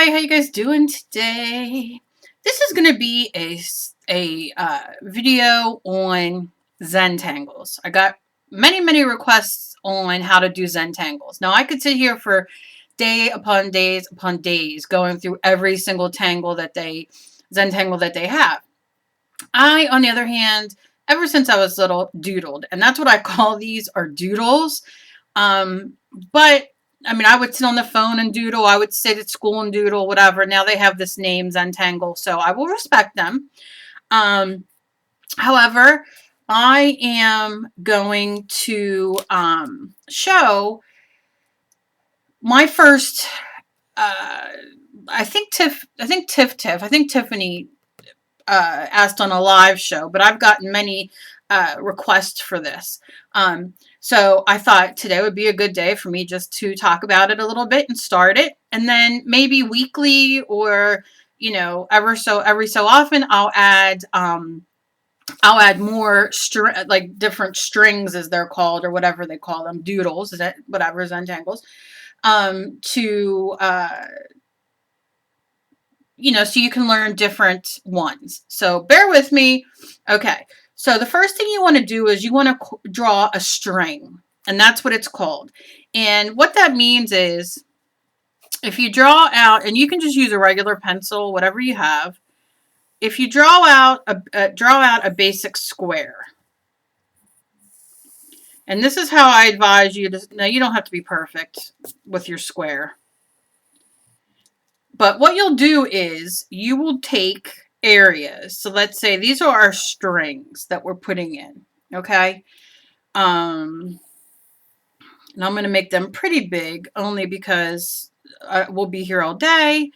everybody, how you guys doing today? This is going to be a video on Zentangles. I got many requests on how to do Zentangles. Now I could sit here for day upon days upon days going through every single Zentangle that they have. I, on the other hand, ever since I was little, doodled, and that's what I call these, are doodles. But I mean, I would sit on the phone and doodle. I would sit at school and doodle, whatever. Now they have this name, Zentangle, so I will respect them. However, I am going to show my first. I think Tiffany asked on a live show, but I've gotten many requests for this. So I thought today would be a good day for me just to talk about it a little bit and start it. And then maybe weekly or, every so often I'll add more like different strings, as they're called, or whatever they call them, doodles, whatever, Zentangles, to, so you can learn different ones. So bear with me. Okay. So the first thing you want to do is you want to draw a string, and that's what it's called. And what that means is if you draw out, and you can just use a regular pencil, whatever you have. If you draw out a basic square, and this is how I advise you to. Now you don't have to be perfect with your square, but what you'll do is you will take areas. So let's say these are our strings that we're putting in, okay? And I'm going to make them pretty big only because we'll be here all day,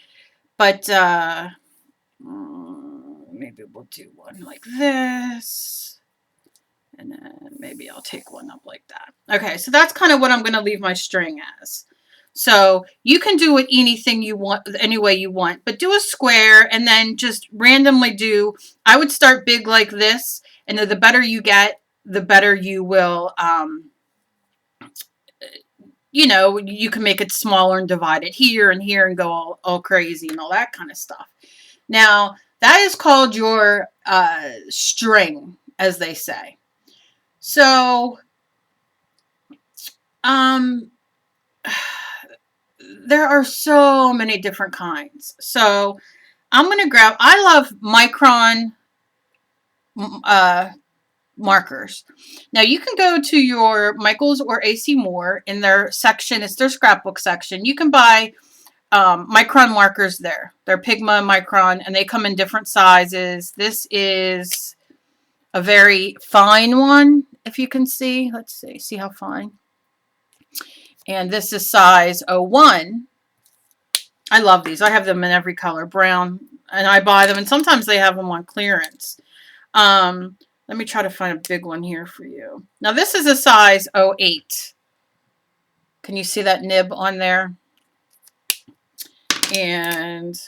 but maybe we'll do one like this, and then maybe I'll take one up like that. Okay, so that's kind of what I'm going to leave my string as. So you can do it anything you want, any way you want, but do a square and then just randomly do. I would start big like this, and the better you get, the better you will, you can make it smaller and divide it here and here and go all crazy and all that kind of stuff. Now, that is called your string, as they say. So, there are so many different kinds. So I'm going to grab, I love Micron markers. Now you can go to your Michaels or AC Moore in their section. It's their scrapbook section. You can buy Micron markers there. They're Pigma Micron, and they come in different sizes. This is a very fine one, if you can see. Let's see how fine. And this is size 01. I love these. I have them in every color, brown, and I buy them, and sometimes they have them on clearance. Let me try to find a big one here for you. Now, this is a size 08. Can you see that nib on there? And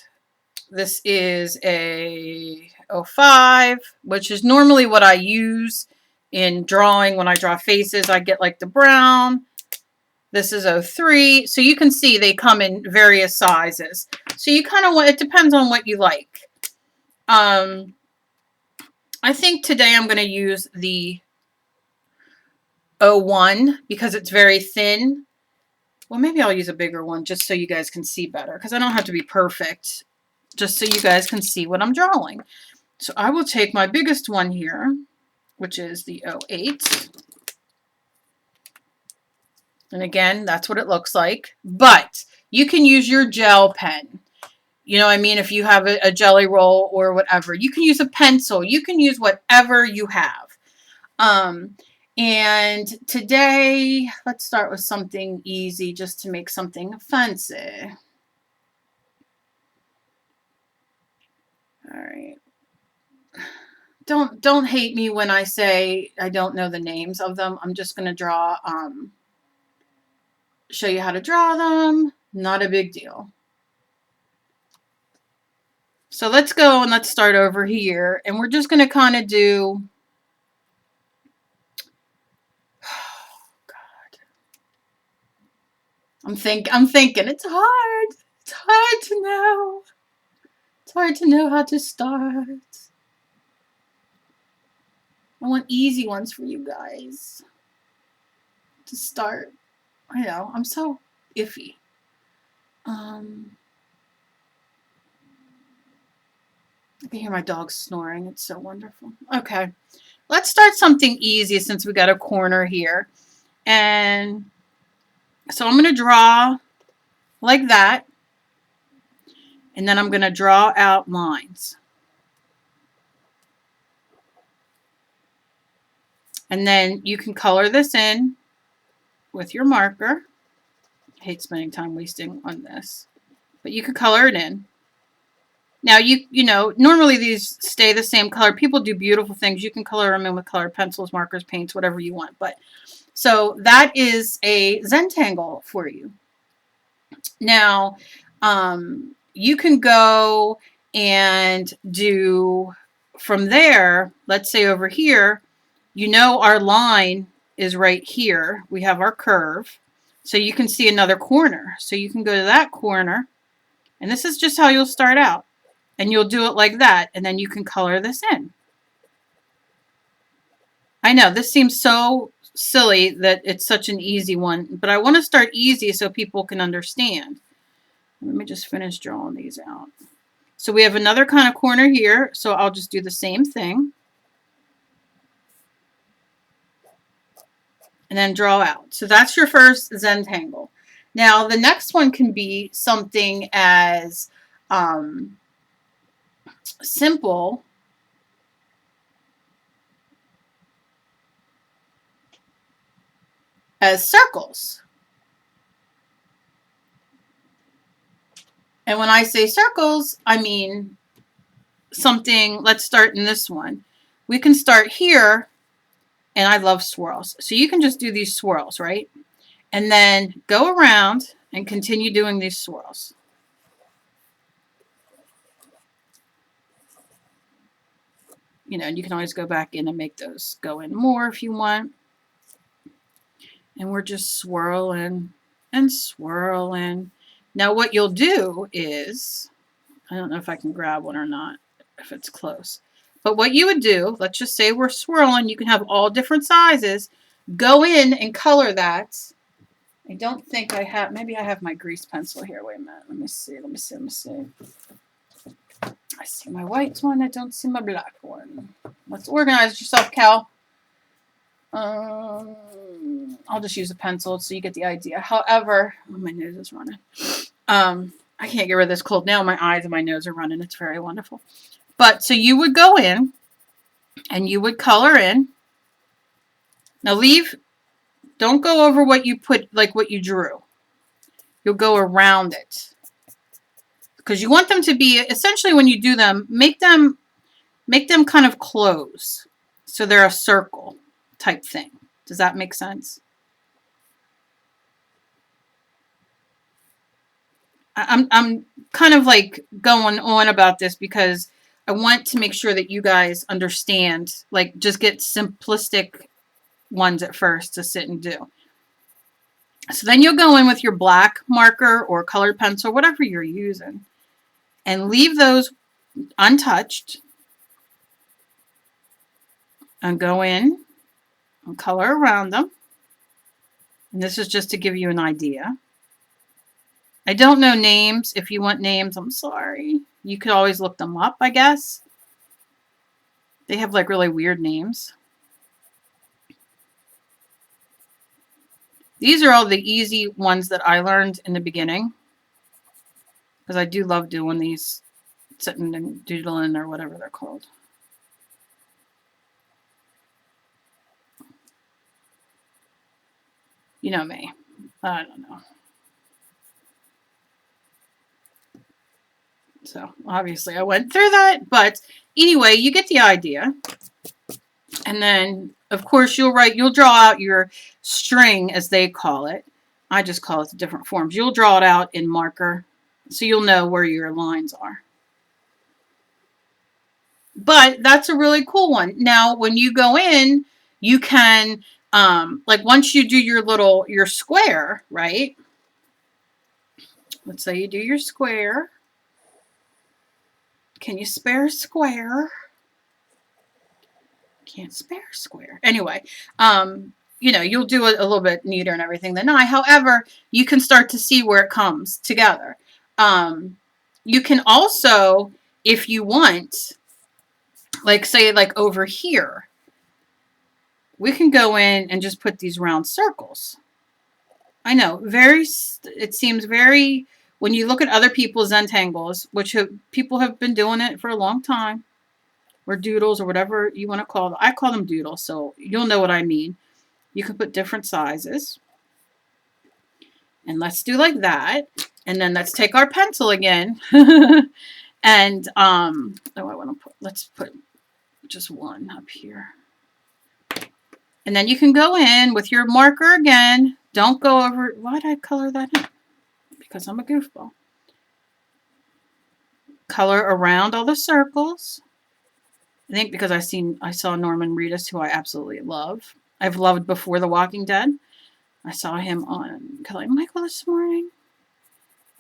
this is a 05, which is normally what I want in drawing. When I draw faces, I get like the brown. This is 03. So you can see they come in various sizes. So you kind of want, it depends on what you like. I think today I'm going to use the 01 because it's very thin. Well, maybe I'll use a bigger one just so you guys can see better, because I don't have to be perfect, just so you guys can see what I'm drawing. So I will take my biggest one here, which is the 08. And again, that's what it looks like. But you can use your gel pen. You know what I mean? If you have a jelly roll or whatever, you can use a pencil. You can use whatever you have. And today, let's start with something easy just to make something fancy. All right. Don't hate me when I say I don't know the names of them. I'm just going to draw, show you how to draw them. Not a big deal. So let's go and let's start over here. And we're just going to kind of do, oh, God. I'm thinking it's hard. It's hard to know. It's hard to know how to start. I want easy ones for you guys to start. I know, I'm so iffy. I can hear my dog snoring. It's so wonderful. Okay, let's start something easy since we got a corner here. And so I'm going to draw like that. And then I'm going to draw out lines. And then you can color this in with your marker. I hate spending time wasting on this. But you can color it in. Now, you know, normally these stay the same color. People do beautiful things. You can color them in with colored pencils, markers, paints, whatever you want. But so that is a Zentangle for you. Now, you can go and do from there, let's say over here, you know our line is right here. We have our curve. So you can see another corner. So you can go to that corner. And this is just how you'll start out. And you'll do it like that. And then you can color this in. I know, this seems so silly that it's such an easy one. But I want to start easy so people can understand. Let me just finish drawing these out. So we have another kind of corner here. So I'll just do the same thing. And then draw out. So that's your first Zentangle. Now the next one can be something as simple as circles. And when I say circles, I mean something, let's start in this one. We can start here, and I love swirls. So you can just do these swirls, right? And then go around and continue doing these swirls. You know, and you can always go back in and make those go in more if you want. And we're just swirling and swirling. Now what you'll do is, I don't know if I can grab one or not, if it's close. But what you would do, let's just say we're swirling. You can have all different sizes. Go in and color that. I don't think I have, maybe I have my grease pencil here. Wait a minute. Let me see. I see my white one. I don't see my black one. Let's organize yourself, Cal. I'll just use a pencil so you get the idea. However, oh, my nose is running. I can't get rid of this cold. Now my eyes and my nose are running. It's very wonderful. But so you would go in and you would color in. Now don't go over what you put, like what you drew. You'll go around it. Because you want them to be, essentially when you do them, make them kind of close. So they're a circle type thing. Does that make sense? I'm kind of like going on about this because I want to make sure that you guys understand, like just get simplistic ones at first to sit and do. So then you'll go in with your black marker or colored pencil, whatever you're using, and leave those untouched and go in and color around them. And this is just to give you an idea. I don't know names. If you want names, I'm sorry. You could always look them up, I guess. They have like really weird names. These are all the easy ones that I learned in the beginning. Because I do love doing these, sitting and doodling or whatever they're called. You know me. I don't know. So obviously I went through that, but anyway, you get the idea. And then of course you'll draw out your string as they call it. I just call it the different forms. You'll draw it out in marker so you'll know where your lines are. But that's a really cool one. Now when you go in, you can like once you do your square, right? Let's say you do your square. Can you spare a square? Can't spare a square. Anyway, you know, you'll do it a little bit neater and everything than I. However, you can start to see where it comes together. You can also, if you want, like say like over here, we can go in and just put these round circles. I know, it seems very, when you look at other people's Zentangles, which people have been doing it for a long time, or Doodles, or whatever you want to call them. I call them Doodles, so you'll know what I mean. You can put different sizes. And let's do like that. And then let's take our pencil again. And, oh, I want to put, let's put just one up here. And then you can go in with your marker again. Don't go over, why did I color that in? Because I'm a goofball. Color around all the circles. I think because I saw Norman Reedus, who I absolutely love. I've loved before The Walking Dead. I saw him on Kelly Michael this morning.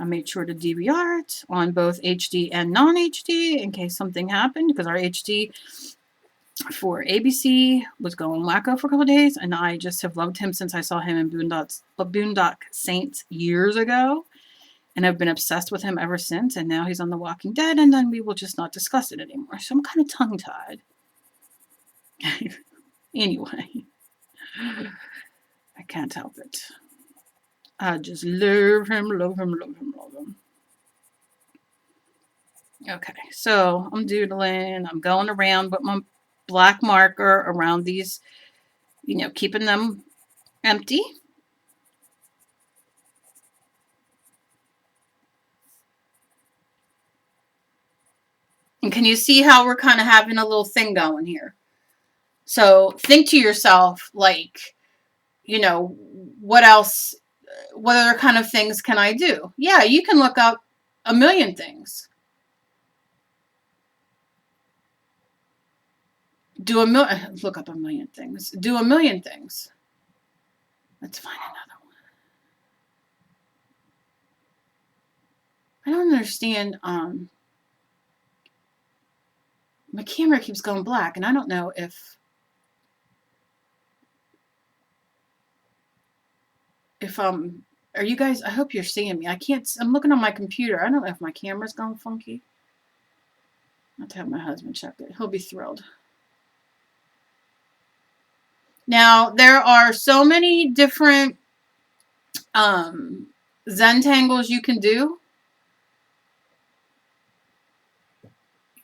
I made sure to DVR it on both HD and non-HD in case something happened, because our HD for ABC was going wacko for a couple of days, and I just have loved him since I saw him in Boondock Saints years ago, and I've been obsessed with him ever since, and now he's on The Walking Dead, and then we will just not discuss it anymore, so I'm kind of tongue-tied. Anyway, I can't help it. I just love him, love him, love him, love him. Okay, so I'm doodling. I'm going around with my black marker around these, you know, keeping them empty. And can you see how we're kind of having a little thing going here? So think to yourself, like, you know, what else, what other kind of things can I do? Yeah, you can look up a million things. Look up a million things. Do a million things. Let's find another one. I don't understand. My camera keeps going black, and I don't know if are you guys, I hope you're seeing me. I'm looking on my computer. I don't know if my camera's gone funky. I'll have to have my husband check it. He'll be thrilled. Now, there are so many different Zentangles you can do.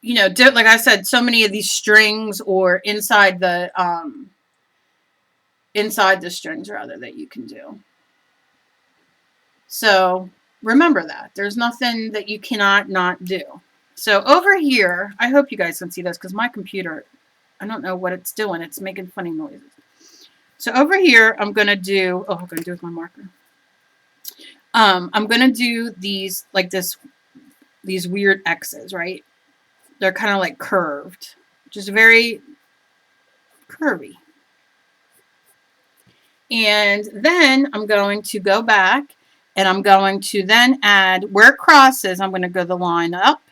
You know, like I said, so many of these strings, or inside the strings rather, that you can do. So remember that there's nothing that you cannot not do. So over here, I hope you guys can see this, because my computer, I don't know what it's doing. It's making funny noises. So over here, I'm going to do, oh, I'm going to do with my marker. I'm going to do these, like these weird X's, right? They're kind of like curved, just very curvy. And then I'm going to go back, and I'm going to then add, where it crosses, I'm going to go the line up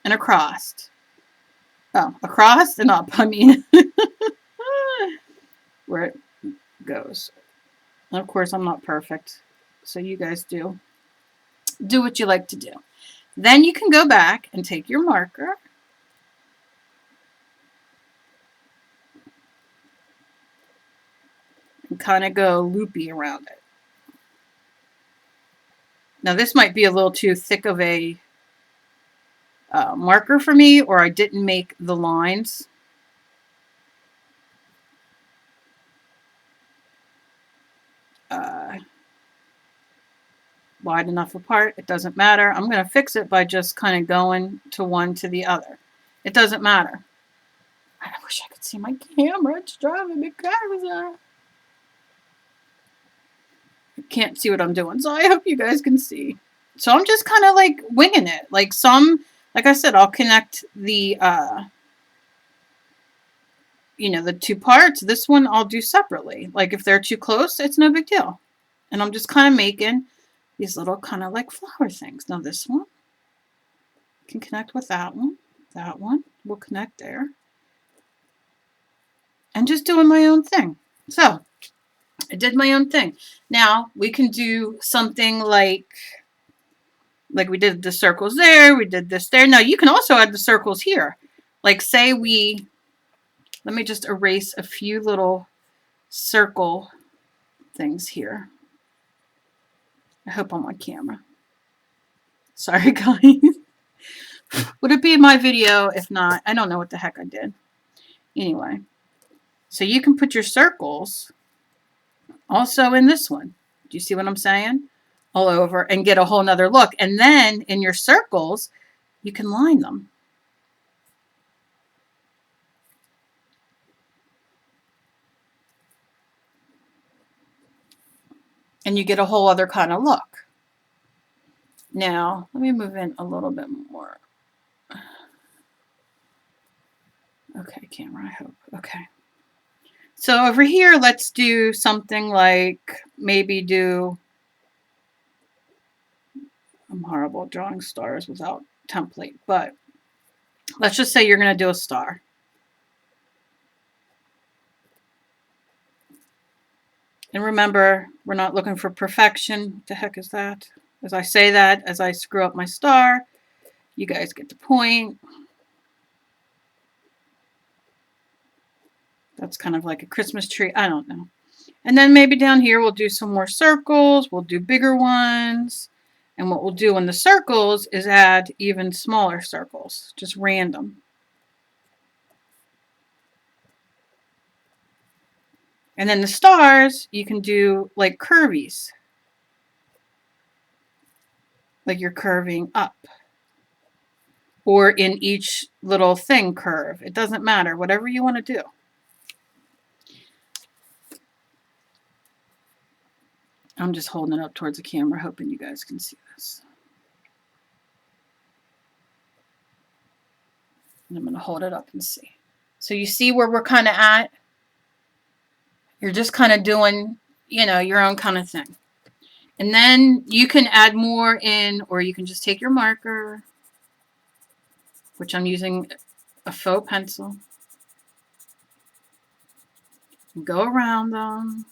and across. Oh, across and up, I mean. Where it goes. And of course, I'm not perfect, so you guys do what you like to do. Then you can go back and take your marker and kind of go loopy around it. Now, this might be a little too thick of a marker for me, or I didn't make the lines wide enough apart. It doesn't matter. I'm going to fix it by just kind of going to one to the other. It doesn't matter. I wish I could see my camera. It's driving me crazy. I can't see what I'm doing, so I hope you guys can see. So I'm just kind of like winging it. Like I said, I'll connect the, you know, the two parts. This one I'll do separately. Like if they're too close, it's no big deal. And I'm just kind of making these little kind of like flower things. Now this one can connect with that one. That one will connect there. And just doing my own thing. So I did my own thing. Now we can do something like we did the circles there. We did this there. Now you can also add the circles here. Like say let me just erase a few little circle things here. I hope I'm on camera. Sorry, guys. Would it be in my video? If not, I don't know what the heck I did. Anyway, so you can put your circles also in this one. Do you see what I'm saying? All over and get a whole nother look. And then in your circles, you can line them. And you get a whole other kind of look. Now, let me move in a little bit more. Okay, camera, I hope. Okay. So over here, let's do something like maybe do, I'm horrible at drawing stars without template, but let's just say you're going to do a star. And remember, we're not looking for perfection. What the heck is that? As I say that, as I screw up my star, you guys get the point. That's kind of like a Christmas tree. I don't know. And then maybe down here we'll do some more circles. We'll do bigger ones. And what we'll do in the circles is add even smaller circles. Just random. And then the stars, you can do like curvies. Like you're curving up. Or in each little thing curve. It doesn't matter. Whatever you want to do. I'm just holding it up towards the camera, hoping you guys can see this. And I'm going to hold it up and see. So you see where we're kind of at? You're just kind of doing, you know, your own kind of thing. And then you can add more in, or you can just take your marker, which I'm using a faux pencil, and go around them.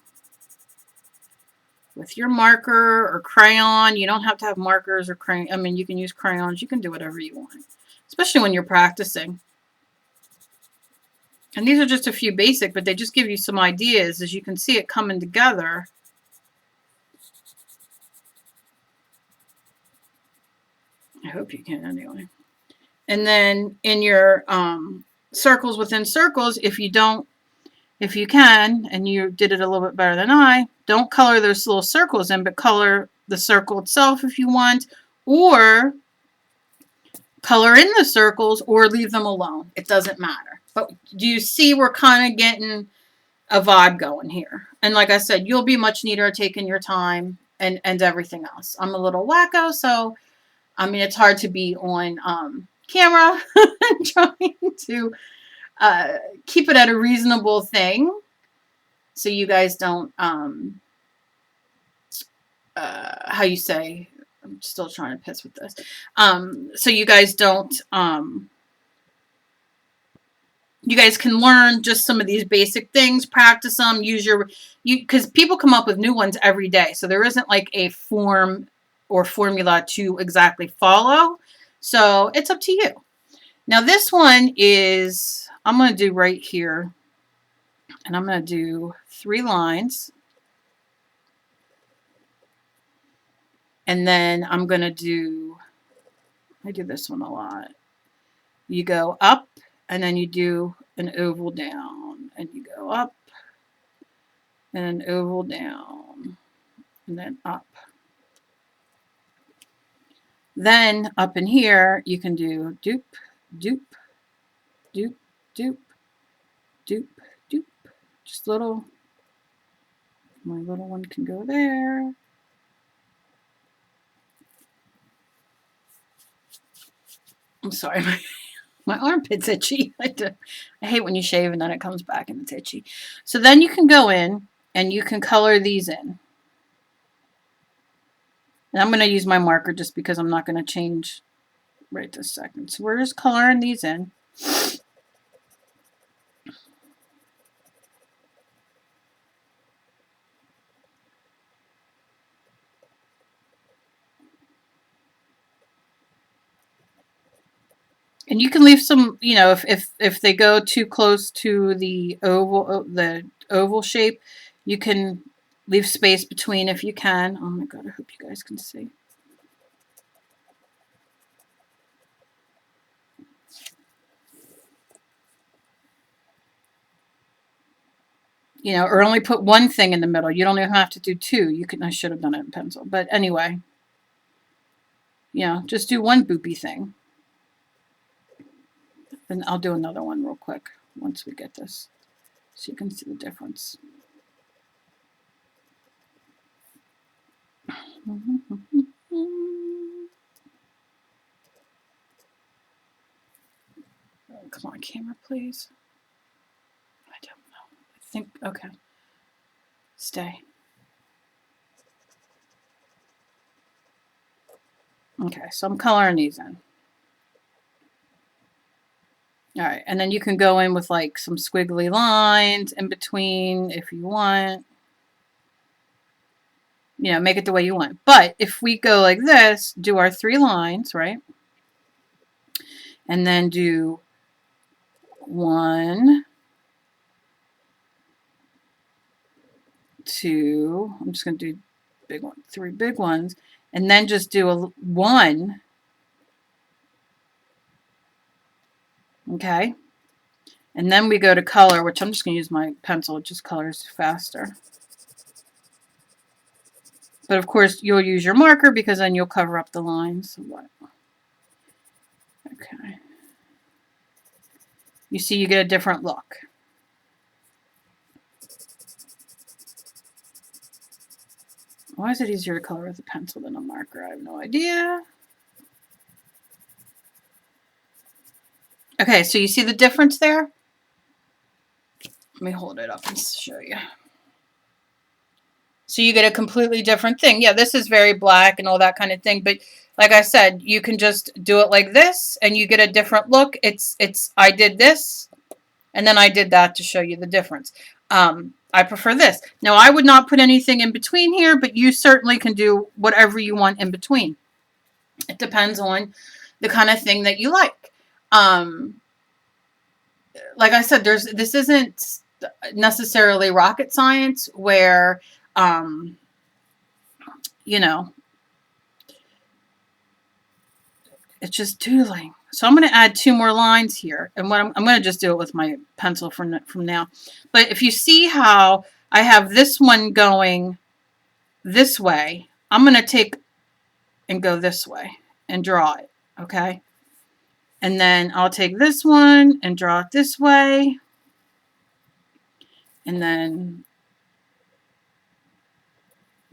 With your marker or crayon. You don't have to have markers or crayon. I mean, you can use crayons. You can do whatever you want, especially when you're practicing. And these are just a few basic, but they just give you some ideas as you can see it coming together. I hope you can anyway. And then in your circles within circles, if you can, and you did it a little bit better than I, don't color those little circles in, but color the circle itself if you want, or color in the circles or leave them alone. It doesn't matter. But do you see we're kind of getting a vibe going here? And like I said, you'll be much neater at taking your time and everything else. I'm a little wacko, so I mean, it's hard to be on camera trying to keep it at a reasonable thing so you guys don't, how you say, I'm still trying to piss with this, so you guys don't, you guys can learn just some of these basic things, practice them, because people come up with new ones every day, so there isn't like a form or formula to exactly follow, so it's up to you. Now this one is, I'm going to do right here, and I'm going to do 3 lines, and then I'm going to do, I do this one a lot. You go up, and then you do an oval down, and you go up, and an oval down, and then up. Then up in here, you can do doop, doop, doop, doop, doop, doop. Just little, my little one can go there. I'm sorry, my armpit's itchy. I hate when you shave and then it comes back and it's itchy. So then you can go in and you can color these in. And I'm going to use my marker just because I'm not going to change right this second. So we're just coloring these in. And you can leave some, you know, if they go too close to the oval shape, you can leave space between if you can. Oh my god, I hope you guys can see. You know, or only put one thing in the middle. You don't even have to do two. You can. I should have done it in pencil, but anyway, you know, just do one boopy thing. And I'll do another one real quick once we get this, so you can see the difference. Come on, camera, please. I don't know. I think, okay. Stay. Okay, so I'm coloring these in. All right, and then you can go in with like some squiggly lines in between if you want. You know, make it the way you want. But if we go like this, do our 3 lines, right? And then do 1, 2, I'm just going to do big one, 3 big ones, and then just do a 1. Okay? And then we go to color, which I'm just going to use my pencil. It just colors faster. But of course, you'll use your marker because then you'll cover up the lines. Okay. You see, you get a different look. Why is it easier to color with a pencil than a marker? I have no idea. Okay, so you see the difference there? Let me hold it up and show you. So you get a completely different thing. Yeah, this is very black and all that kind of thing. But like I said, you can just do it like this and you get a different look. It's I did this and then I did that to show you the difference. I prefer this. Now, I would not put anything in between here, but you certainly can do whatever you want in between. It depends on the kind of thing that you like. Like I said, this isn't necessarily rocket science where, you know, it's just doodling. So I'm going to add 2 more lines here. And what I'm going to just do it with my pencil from now. But if you see how I have this one going this way, I'm going to take and go this way and draw it. Okay. And then I'll take this one and draw it this way. And then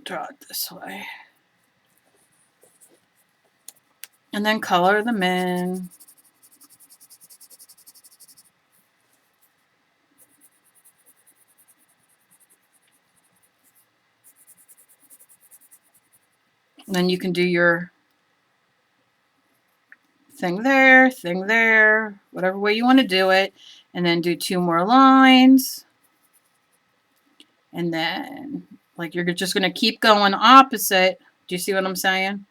draw it this way. And then color them in. And then you can do your thing there, whatever way you want to do it. And then do 2 more lines. And then, like, you're just going to keep going opposite. Do you see what I'm saying?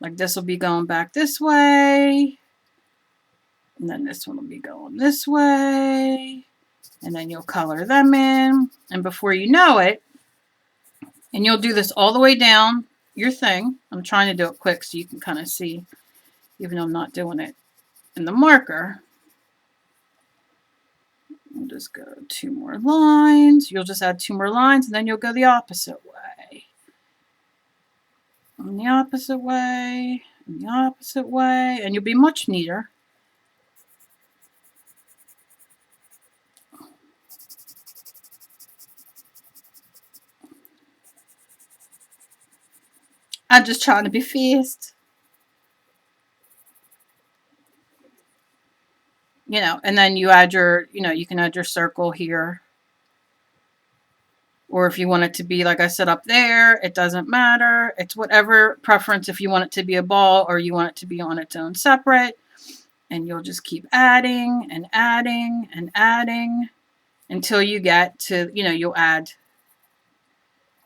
Like, this will be going back this way. And then this one will be going this way. And then you'll color them in. And before you know it, and you'll do this all the way down your thing. I'm trying to do it quick so you can kind of see, even though I'm not doing it in the marker. We'll just go 2 more lines. You'll just add 2 more lines, and then you'll go the opposite way. And the opposite way, and the opposite way, and you'll be much neater. I'm just trying to be fast. You know, and then you add your, you know, you can add your circle here. Or if you want it to be, like I said, up there, it doesn't matter. It's whatever preference, if you want it to be a ball or you want it to be on its own separate. And you'll just keep adding and adding and adding until you get to, you'll add.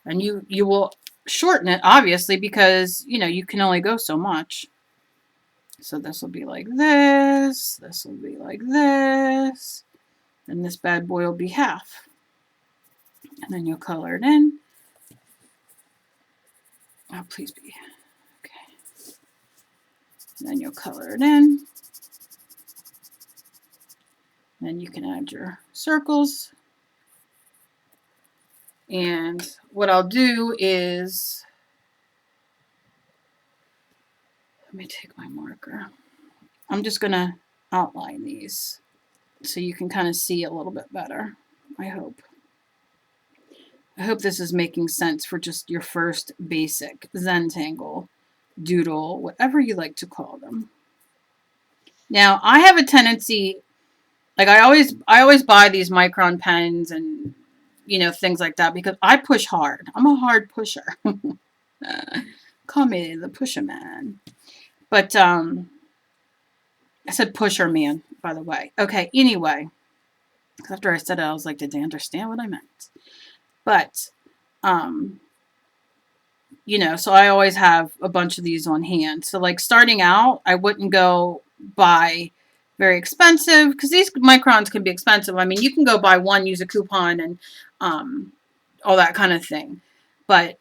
And you will shorten it, obviously, because, you can only go so much. So this will be like this. This will be like this. And this bad boy will be half. And then you'll color it in. Oh, please be. Okay. And then you'll color it in. Then you can add your circles. And what I'll do is, let me take my marker. I'm just going to outline these so you can kind of see a little bit better, I hope. I hope this is making sense for just your first basic Zentangle, doodle, whatever you like to call them. Now, I have a tendency, like I always buy these Micron pens and, things like that because I push hard. I'm a hard pusher. Call me the pusher man. But, I said pusher man, by the way. Okay, anyway. After I said it, I was like, did they understand what I meant? But, so I always have a bunch of these on hand. So, like, starting out, I wouldn't go buy very expensive because these Microns can be expensive. I mean, you can go buy one, use a coupon, and all that kind of thing. But,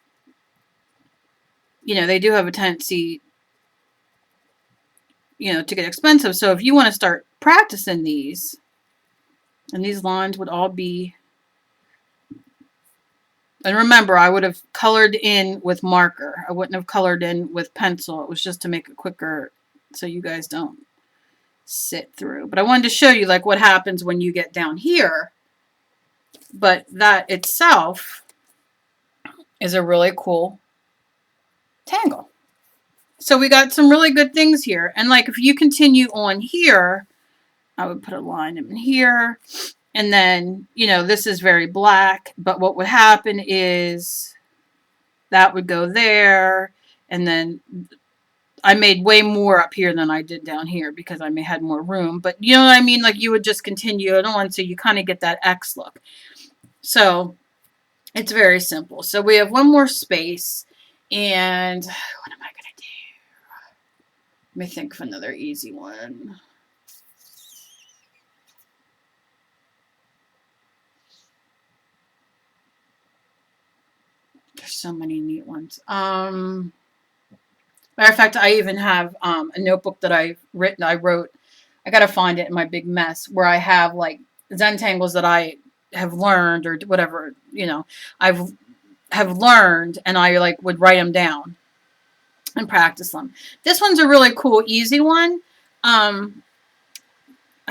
they do have a tendency, to get expensive. So if you want to start practicing these, and these lines would all be, and remember, I would have colored in with marker. I wouldn't have colored in with pencil. It was just to make it quicker so you guys don't sit through. But I wanted to show you like what happens when you get down here. But that itself is a really cool tangle. So we got some really good things here. And like if you continue on here, I would put a line in here. And then, this is very black. But what would happen is that would go there. And then I made way more up here than I did down here because I had more room. But you know what I mean? Like you would just continue it on so you kind of get that X look. So it's very simple. So we have one more space. And what am I going to do? Let me think of another easy one. There's so many neat ones. Matter of fact, I even have a notebook that I wrote. I got to find it in my big mess where I have like Zentangles that I have learned or whatever, I've learned and I like would write them down and practice them. This one's a really cool, easy one. I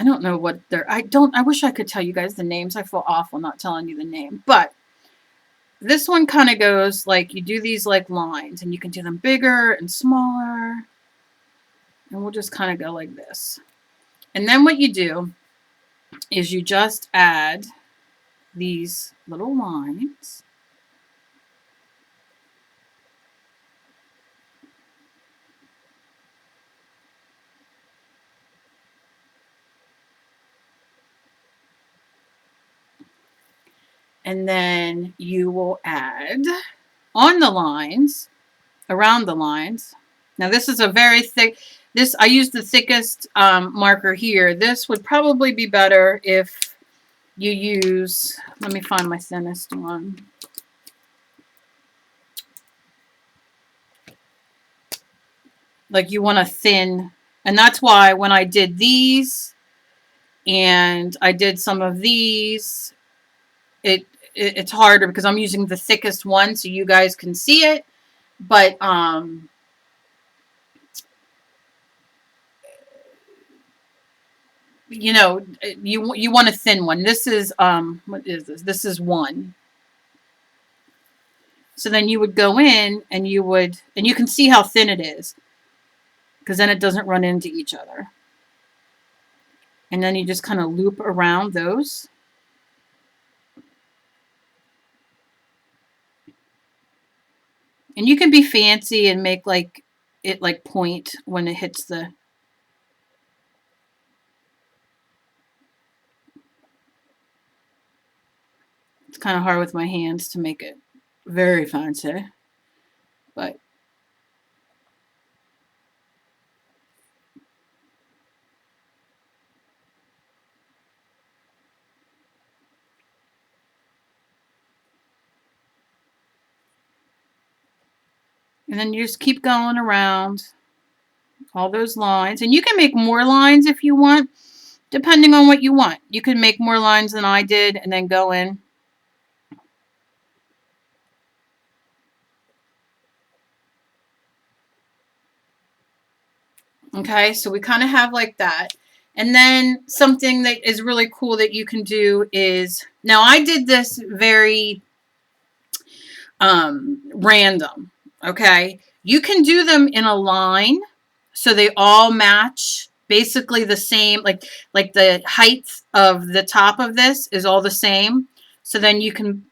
don't know what they're, I wish I could tell you guys the names. I feel awful not telling you the name, but this one kind of goes like you do these like lines and you can do them bigger and smaller. And we'll just kind of go like this. And then what you do is you just add these little lines. And then you will add on the lines, around the lines. Now this is a very thick, I use the thickest marker here. This would probably be better if you use, let me find my thinnest one. Like you want a thin, and that's why when I did these and I did some of these, it's harder because I'm using the thickest one so you guys can see it. But you want a thin one. This is what is this? This is 1. So then you would go in and you can see how thin it is because then it doesn't run into each other. And then you just kind of loop around those. And you can be fancy and make like it like point when it hits the... It's kind of hard with my hands to make it very fancy, but and then you just keep going around all those lines. And you can make more lines if you want, depending on what you want. You can make more lines than I did and then go in. Okay, so we kind of have like that. And then something that is really cool that you can do is, now I did this very random, okay? You can do them in a line so they all match basically the same, like the height of the top of this is all the same. So then you can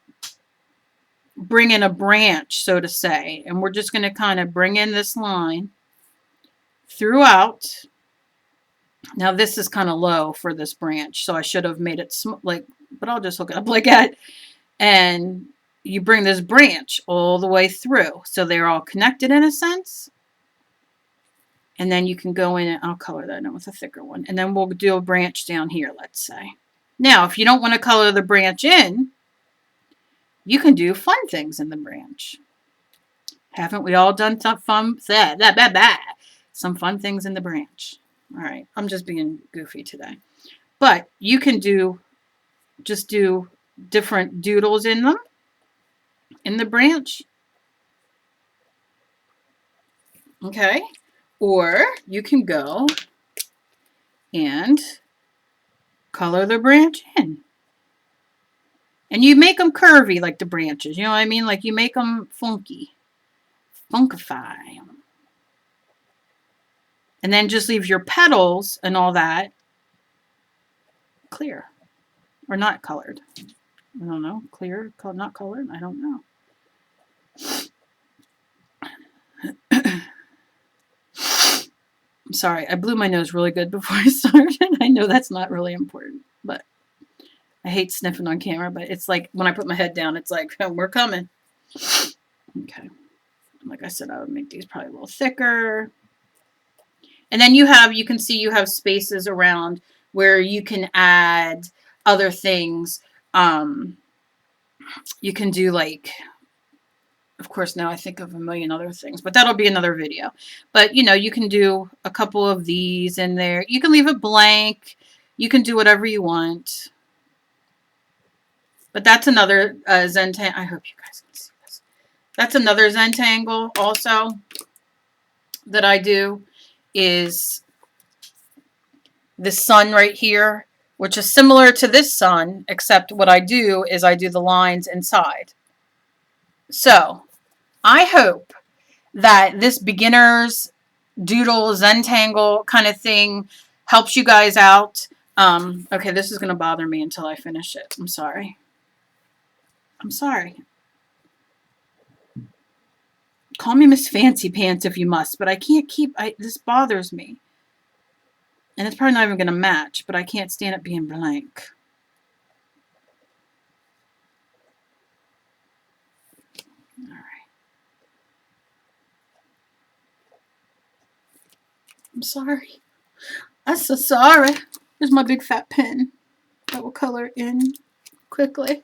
bring in a branch, so to say, and we're just going to kind of bring in this line throughout. Now this is kind of low for this branch, so I should have made it like, but I'll just look it up like that. And you bring this branch all the way through, so they're all connected in a sense. And then you can go in and I'll color that in with a thicker one. And then we'll do a branch down here, let's say. Now, if you don't want to color the branch in, you can do fun things in the branch. Haven't we all done some fun things in the branch? All right, I'm just being goofy today. But you can just do different doodles in them, in the branch. Okay, or you can go and color the branch in. And you make them curvy like the branches. You know what I mean? Like you make them funky. Funkify. And then just leave your petals and all that clear. Or not colored. I don't know. Clear, not colored? I don't know. I'm sorry. I blew my nose really good before I started. I know that's not really important. But I hate sniffing on camera. But it's like when I put my head down, it's like, oh, we're coming. Okay. Like I said, I would make these probably a little thicker. And then you can see you have spaces around where you can add other things. You can do like, of course, now I think of a million other things, but that'll be another video. But, you know, you can do a couple of these in there. You can leave it blank. You can do whatever you want. But that's another Zentangle. I hope you guys can see this. That's another Zentangle also that I do, is this sun right here, which is similar to this sun, except what I do is I do the lines inside. So I hope that this beginner's doodle Zentangle kind of thing helps you guys out. Okay, this is going to bother me until I finish it. I'm sorry. I'm sorry. Call me Miss Fancy Pants if you must, but I can't keep, this bothers me. And it's probably not even going to match, but I can't stand it being blank. All right. I'm sorry. I'm so sorry. Here's my big fat pen that will color in quickly.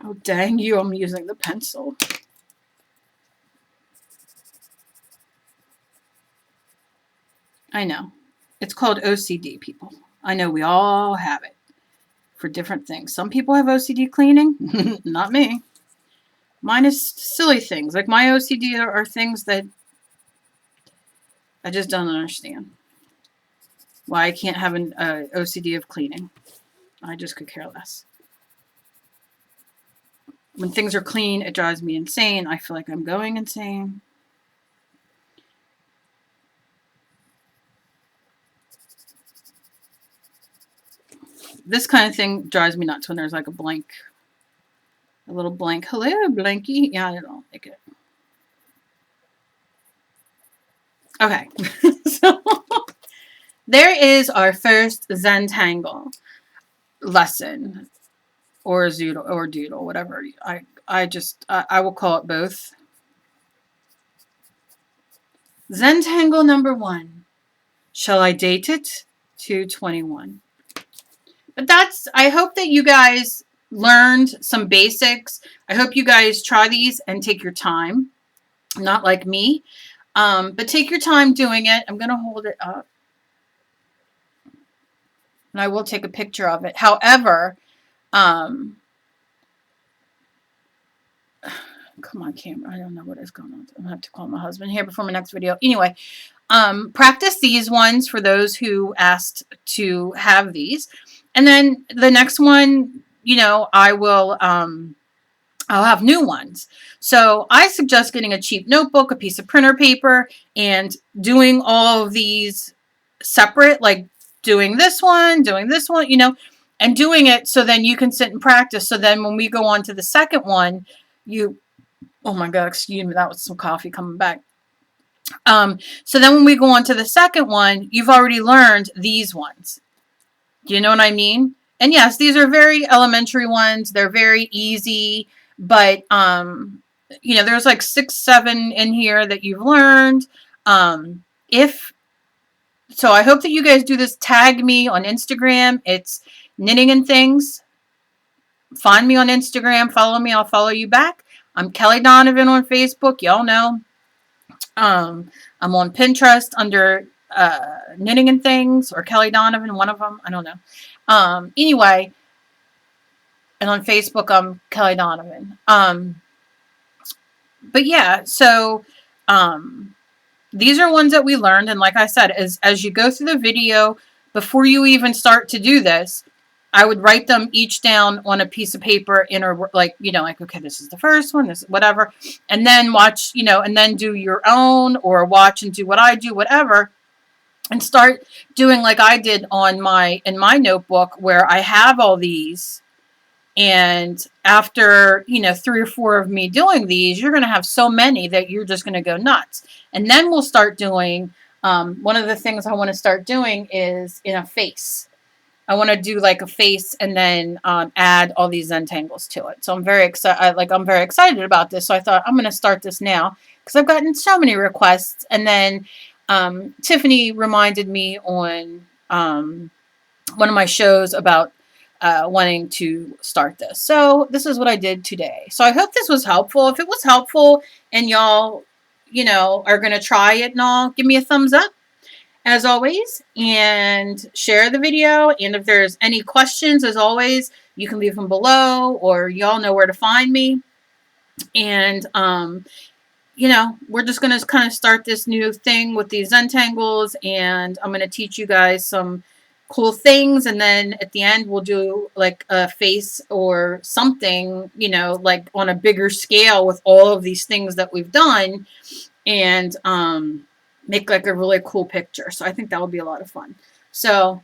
Oh, dang you, I'm using the pencil. I know. It's called OCD, people. I know we all have it for different things. Some people have OCD cleaning. Not me. Mine is silly things. Like my OCD are things that I just don't understand. Why I can't have an OCD of cleaning. I just could care less. When things are clean, it drives me insane. I feel like I'm going insane. This kind of thing drives me nuts when there's like a blank A little blank. Hello, Blanky. Yeah, I don't like it. Okay. So there is our first Zentangle lesson, or zoodle, or doodle, whatever. I will call it both. Zentangle number 1. Shall I date it? 221. But I hope that you guys learned some basics. I hope you guys try these and take your time. Not like me. But take your time doing it. I'm going to hold it up. And I will take a picture of it. However, come on, camera. I don't know what is going on. I'm going to have to call my husband here before my next video. Anyway, practice these ones for those who asked to have these. And then the next one, I will, I'll have new ones. So I suggest getting a cheap notebook, a piece of printer paper, and doing all of these separate, like doing this one, and doing it so then you can sit and practice. So then when we go on to the second one, oh my God, excuse me, that was some coffee coming back. So then when we go on to the second one, you've already learned these ones. Do you know what I mean? And yes, these are very elementary ones. They're very easy, but there's like 6, 7 in here that you've learned. So I hope that you guys do this. Tag me on Instagram. It's Knitting and Things. Find me on Instagram. Follow me. I'll follow you back. I'm Kelly Donovan on Facebook. Y'all know. I'm on Pinterest under Knitting and Things, or Kelly Donovan, one of them. I don't know. Anyway, and on Facebook, I'm Kelly Donovan. But yeah, so these are ones that we learned. And like I said, as you go through the video, before you even start to do this, I would write them each down on a piece of paper like, okay, this is the first one, this, whatever. And then watch, and then do your own, or watch and do what I do, whatever. And start doing like I did in my notebook, where I have all these. And after, 3 or 4 of me doing these, you're going to have so many that you're just going to go nuts. And then we'll start doing, one of the things I want to start doing is in a face. I want to do like a face, and then add all these Zentangles to it. So I'm very excited. I'm very excited about this. So I thought I'm going to start this now, because I've gotten so many requests. And then Tiffany reminded me on one of my shows about wanting to start this. So this is what I did today. So I hope this was helpful. If it was helpful and y'all, are going to try it and all, give me a thumbs up, as always, and share the video. And if there's any questions, as always, you can leave them below, or y'all know where to find me. And, we're just going to kind of start this new thing with these Zentangles, and I'm going to teach you guys some cool things. And then at the end, we'll do like a face or something, like on a bigger scale with all of these things that we've done, and, make like a really cool picture. So I think that will be a lot of fun. So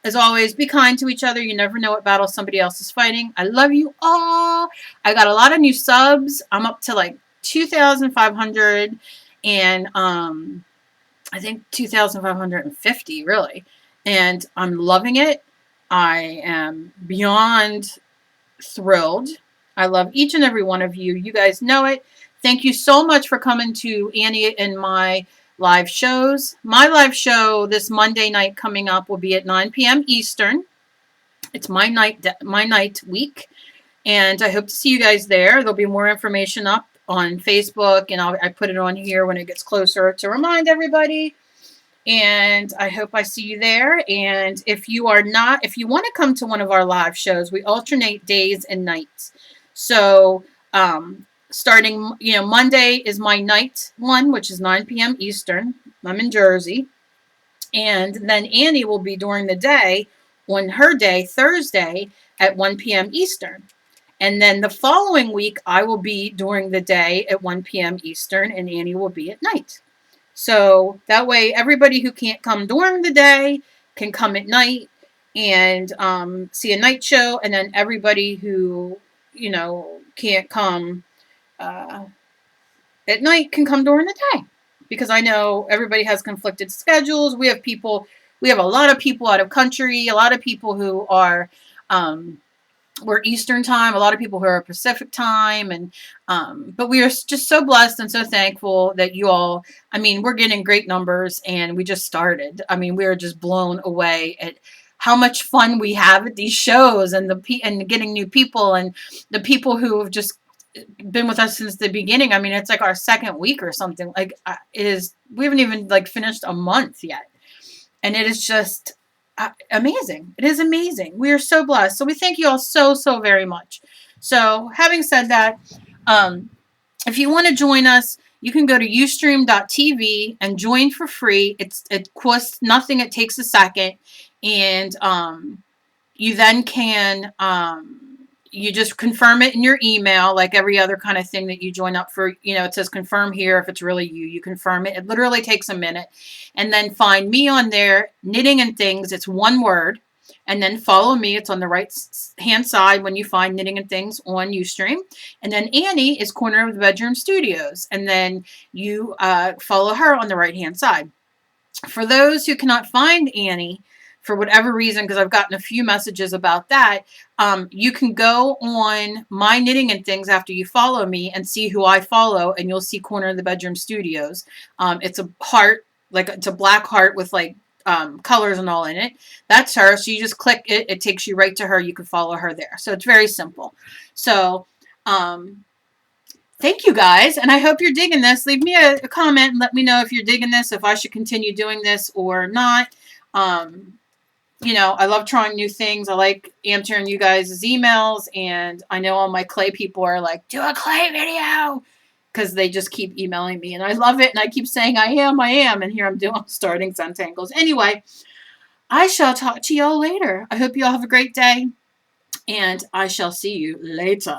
as always, be kind to each other. You never know what battle somebody else is fighting. I love you all. I got a lot of new subs. I'm up to like 2,500, and I think 2,550 really. And I'm loving it. I am beyond thrilled. I love each and every one of you. You guys know it. Thank you so much for coming to Annie and my live shows. My live show this Monday night coming up will be at 9 p.m. Eastern. It's my night week, and I hope to see you guys there. There'll be more information up on Facebook, and I put it on here when it gets closer to remind everybody. And I hope I see you there. And if you want to come to one of our live shows, we alternate days and nights. So starting, Monday is my night one, which is 9 p.m. Eastern. I'm in Jersey. And then Annie will be during the day on her day, Thursday, at 1 p.m. Eastern. And then the following week, I will be during the day at 1 p.m. Eastern, and Annie will be at night. So that way, everybody who can't come during the day can come at night and see a night show. And then everybody who can't come uh, at night can come during the day, because I know everybody has conflicted schedules. We have a lot of people out of country, a lot of people who are we're Eastern time, a lot of people who are Pacific time, and but we are just so blessed and so thankful that you all. I mean, we're getting great numbers, and we just started. I mean, we are just blown away at how much fun we have at these shows, and and getting new people, and the people who have just been with us since the beginning. I mean, it's like our second week or something. Like it is. We haven't even like finished a month yet, and it is just amazing. It is amazing. We are so blessed. So we thank you all so so very much. So having said that, um, if you want to join us, you can go to ustream.tv and join for free. It costs nothing. It takes a second, and you then can you just confirm it in your email, like every other kind of thing that you join up for. It says confirm here. If it's really you confirm it. It literally takes a minute. And then find me on there, Knitting and Things. It's one word. And then follow me. It's on the right hand side when you find Knitting and Things on Ustream. And then Annie is Corner of the Bedroom Studios. And then you follow her on the right hand side. For those who cannot find Annie, for whatever reason, because I've gotten a few messages about that, you can go on my Knitting and Things after you follow me and see who I follow, and you'll see Corner of the Bedroom Studios. It's a heart, like it's a black heart with like colors and all in it. That's her. So you just click it. It takes you right to her. You can follow her there. So it's very simple. So thank you guys, and I hope you're digging this. Leave me a comment and let me know if you're digging this, if I should continue doing this or not. I love trying new things. I like answering you guys' emails, and I know all my clay people are like, do a clay video, because they just keep emailing me, and I love it, and I keep saying I am, and here I'm starting Centangles. Anyway, I shall talk to y'all later. I hope you all have a great day, and I shall see you later.